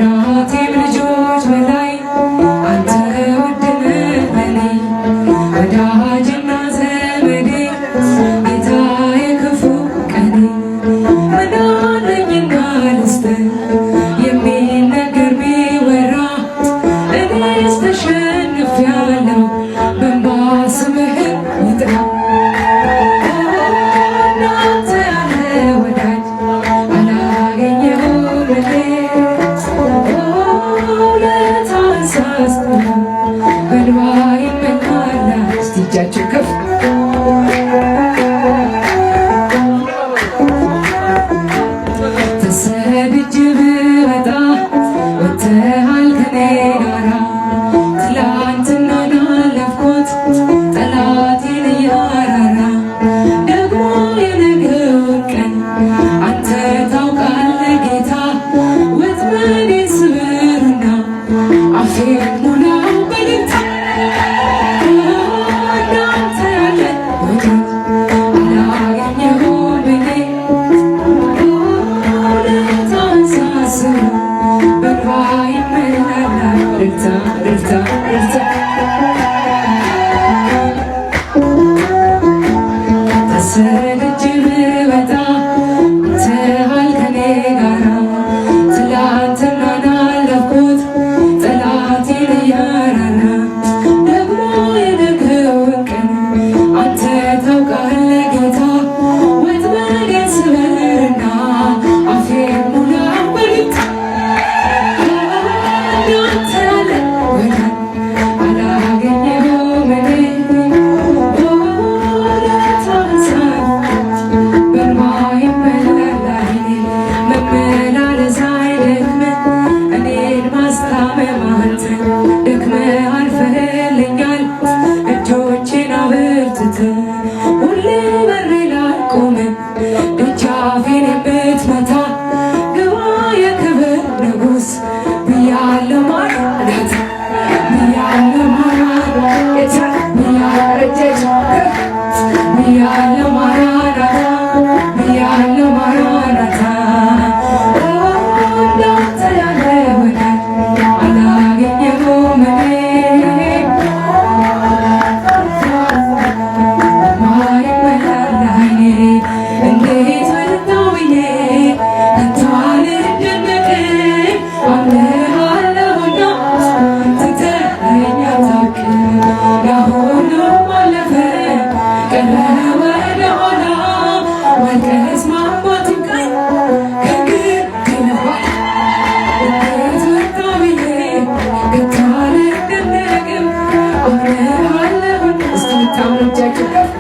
ከእናቴም ልጆች በላይ አንተ ውድ ነህ ለኔ ወዳጅና ዘመዴ ጌታዬ ክፉ ቀኔ ምን አለኝና ልስጥህ የሚነገር ቢወራ እኔስ ተሸንፌያለሁ በእንባ ስምህን ልጥራ እንዳንተ ያለ ወዳጅ አላገኘሁም እኔ ውለታህን ሳስብ በእንባ ይሞላል። እስቲ እጃችሁ ከፍ ተሰድጄ ብወጣ ወጥተሃል ከኔ ጋራ ትላንትናን አለፍኩት ጠላቴን እያራራ ደግሞ የነገውን ቀን አንተ ታውቃለህ ጌታ ወጥመዴን ስበርና አፌን ሙላው በልልታ እንዳንተ ያለ ወዳጅ አላገኘሁም እኔ ውለታህን ሳስብ በእንባ ይሞላል። እልልታ እልልታ እልልታ ተሰድጄ ብወጣ ወጥተሃል ከኔ ጋራ ትላንትናን አለፍኩት ጠላቴን እያራራ ደግሞ የነገውን ቀን አንተ ታውቃለህ ጌታ ወጥመዴን ስበርና አፌን ሙላው በልልታ እንዳንተ ያለ ወዳጅ አላገኘሁም እኔ ውለታህን ሳስብ በእንባ ይሞላል ዓይኔ መመላለስ አይደክምም እኔን ማስታመም አንተ ደክመህ አልፈህልኛል እጆቼን አበርትተህ ሁሌ በሬ ላይ ቆመህ ደጃፌን የምትመታ ግባ የክብር ንጉሥ ብያለሁ ማራናታ ብያለሁ ማራናታ ብያለሁ ማራናታ ብያለሁ ማራናታ እንዳንተ ያለ ወዳጅ አላገኘሁም እኔ ማይሞላል ዓይኔ እንዴት ወጣሁ ብዬ ከቶ አልደነቅም አምንሃለሁና ትተኸኝ አታውቅም ያ ሁሉም አለፈ ቀረ ወደ ኋላ ማልቀስ ማንባት ይብቃኝ ከእንግዲህ በኋላ እንዴት ወጣሁ ብዬ ከቶ አልደነቅም አምንሃለሁና እስቲ ብታምኑ እጃችሁ ከፍ